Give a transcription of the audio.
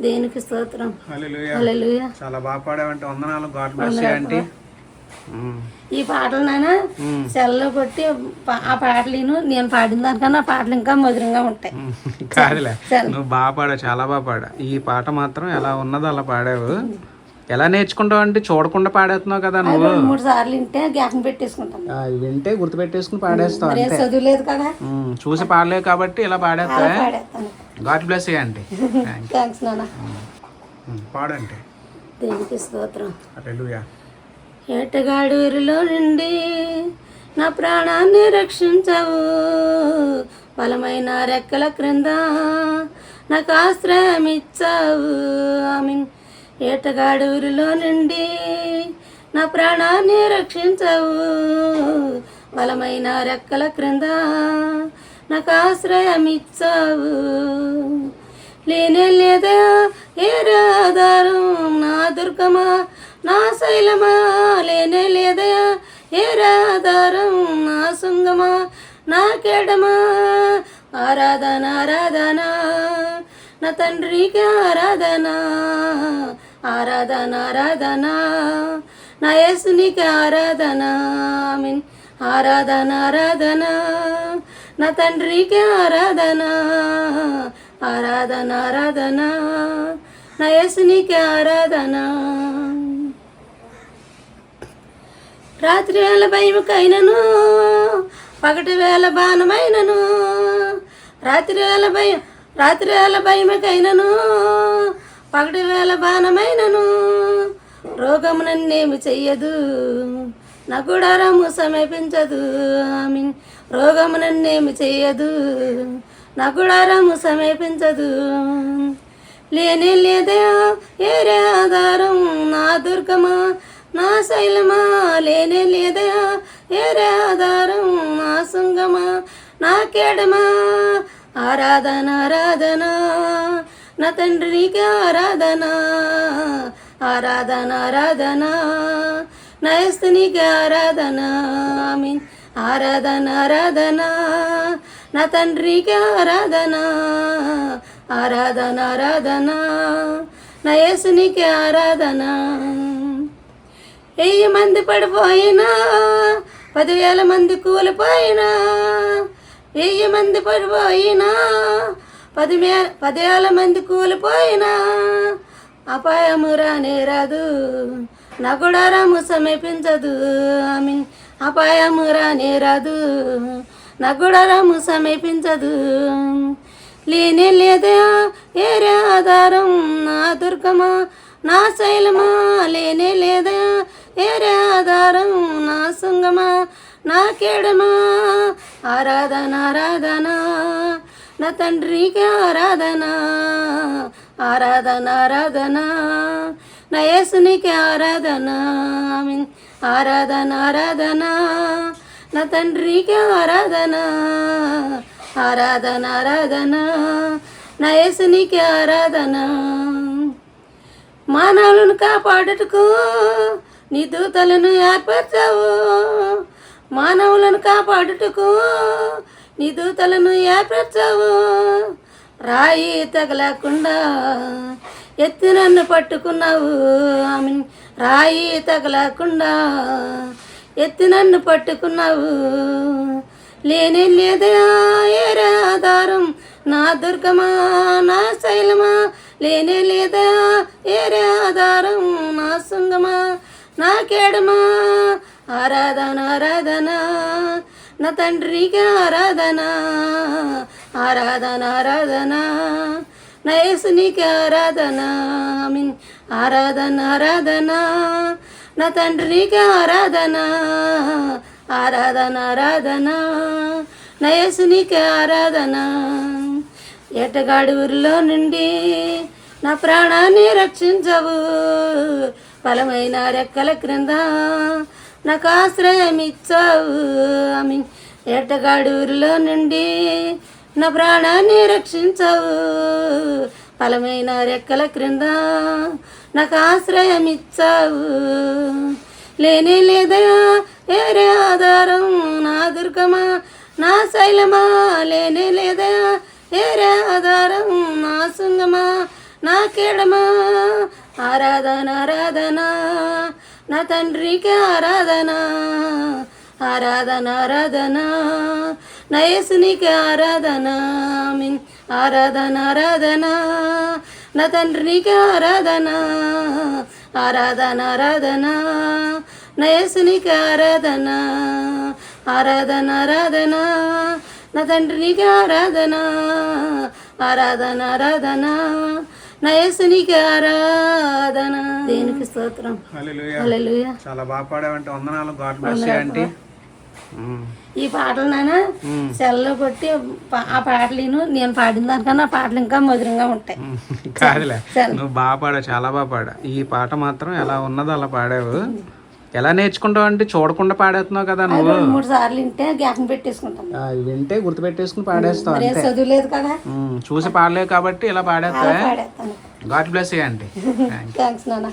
దేనికి స్తోత్రం. హల్లెలూయా. హల్లెలూయా. చాలా బాగా పాడావంటే వందనాలు. God bless you aunty. ఈ పాటలు నాన్న సెల్లో కొట్టి ఆ పాటలు నేను పాడిన దానికన్నా ఆ పాటలు ఇంకా మధురంగా ఉంటాయి. కాదులే, నువ్వు బాగా పాడావు, చాలా బాగా పాడా. ఈ పాట మాత్రం ఎలా ఉన్నదో అలా పాడావు. ఎలా నేర్చుకుంటావు అంటే చూడకుండా పాడేస్తున్నావు కదా నువ్వు. 3 సార్లు వింటే జ్ఞాపకం పెట్టేసుకుంటాను. వింటే గుర్తు పెట్టేసుకుని పాడేస్తావు అంతే. చదువులేదు కదా, చూసి పాడలేవు కాబట్టి ఇలా పాడేస్తా. God bless you aunty. Thanks నాన్న. పాడంటే దేనికి స్తోత్రం. హల్లెలూయా. ఏటగాడూరిలో నుండి నా ప్రాణాన్ని రక్షించవు, బలమైన రెక్కల క్రింద నాకు ఆశ్రయం ఇచ్చావు. ఆమీన్. ఏటగాడూరిలో నుండి నా ప్రాణాన్ని రక్షించవు, బలమైన రెక్కల క్రింద నాకు ఆశ్రయం ఇచ్చావు. లేనే లేదా ఏరాధారం, నా దుర్గమా నా శైలమా. లేనే లేదా ఏరాధారం, నా శృంగమా నా కేడమా. ఆరాధన ఆరాధన నా తండ్రికి ఆరాధన, ఆరాధన ఆరాధన నా యేసునికి ఆరాధన. ఆమీన్. ఆరాధన ఆరాధన నా తండ్రికి ఆరాధన, ఆరాధన ఆరాధన నా యేసునికి ఆరాధన. రాత్రి వేళ భయముకైనను, పగటి వేళ బాణమైనను. రాత్రి వేళ భయముకైనను, పగటి వేళ బాణమైనను. రోగము నన్నేమి చెయ్యదు, నా గుడారము సమీపించదు. ఆమీన్. రోగము నన్నేమి చెయ్యదు, నా గుడారము సమీపించదు. లేనే లేదా ఏరే ఆధారం, నా దుర్గమా నా శైలమా. లేనే లేదా ఏరే ఆధారం, నా శృంగమా నా కేడమా. ఆరాధన ఆరాధన నా తండ్రికి ఆరాధన, ఆరాధన ఆరాధన నా యేసునికి ఆరాధన. ఆమీన్. ఆరాధన ఆరాధన నా తండ్రికి ఆరాధన, ఆరాధన ఆరాధన నా యేసునికి ఆరాధన. 1000 మంది పడిపోయినా, 10,000 మంది కూలిపోయినా. 1000 మంది పడిపోయినా, 10,000 మంది కూలిపోయినా. అపాయము రానే రాదు, నా గుడారము సమీపించదు. ఆమీన్. అపాయము రానే రాదు, నా గుడారము సమీపించదు. లేనే లేదా ఏరే ఆధారం, నా దుర్గమా నా శైలమా. లేనే లేదా ఏరే ఆధారం, నా శృంగమా నా కేడమా. ఆరాధన ఆరాధన నా తండ్రికి ఆరాధన, ఆరాధన ఆరాధన నా యేసునికి ఆరాధన. ఆమీన్. ఆరాధన ఆరాధన నా తండ్రికి ఆరాధన, ఆరాధన ఆరాధన నా యేసునికి ఆరాధన. మానవులను కాపాడుటకు నీ దూతలను ఏర్పరచావు, మానవులను కాపాడుటకు నీ దూతలను ఏర్పరచావు. రాయి తగలకుండా ఎత్తి నన్ను పట్టుకున్నావు. ఆమీన్. రాయి తగలకుండా ఎత్తి నన్ను పట్టుకున్నావు. లేనే లేదా ఏరే ఆధారం, నా దుర్గమా నా శైలమా. లేనే లేదా ఏరే ఆధారం, నా శృంగమా నా కేడమా. ఆరాధన ఆరాధన నా తండ్రికి ఆరాధన, ఆరాధన ఆరాధన నా యేసునికి ఆరాధన. ఆమీన్. ఆరాధన ఆరాధన నా తండ్రికి ఆరాధన, ఆరాధన ఆరాధన నా యేసునికి ఆరాధన. ఏటగాడూరిలో నుండి నా ప్రాణాన్ని రక్షించవు, బలమైన రెక్కల క్రింద నాకు ఆశ్రయం ఇచ్చావు. ఆమీన్. ఏటగాడూరిలో నుండి నా ప్రాణాన్ని రక్షించవు, బలమైన రెక్కల క్రింద నాకు ఆశ్రయం ఇచ్చావు. లేనే లేదా ఏరే ఆధారం, నా దుర్గమా నా శైలమా. లేనే లేదా ఏరే ఆధారం, నా శృంగమా నాకెడమా ఆరాధన ఆరాధన నా తండ్రికి ఆరాధన ఆరాధన ఆరాధన నా యేసునికి ఆరాధన ఆమేన్. ఆరాధన ఆరాధన నా తండ్రికి ఆరాధన ఆరాధన ఆరాధన నా యేసునికి ఆరాధన ఆరాధన ఆరాధన నా తండ్రికి ఆరాధన ఆరాధన ఆరాధన నా యేసునికి ఆరాధన. దేనికి స్తోత్రం. హల్లెలూయా. హల్లెలూయా. చాలా బాగా పాడావంటే వందనాలు. God bless you aunty. ఈ పాటలు నాన్న సెల్లో కొట్టి ఆ పాటలు నేను పాడిన దానికన్నా ఆ పాటలు ఇంకా మధురంగా ఉంటాయి. కాదులే, నువ్వు బాగా పాడావు, చాలా బాగా పాడా. ఈ పాట మాత్రం ఎలా ఉన్నదో అలా పాడావు. ఎలా నేర్చుకుంటావు అంటే చూడకుండా పాడేస్తున్నావు కదా నువ్వు. 3 సార్లు వింటే జ్ఞాపకం పెట్టేసుకుంటాను. వింటే గుర్తు పెట్టేసుకుని పాడేస్తావు మరేం అంతే. చదువులేదు కదా, చూసి పాడలేవు కాబట్టి ఇలా పాడేస్తా. పాడేస్తాను. God bless you aunty. Thanks నాన్న.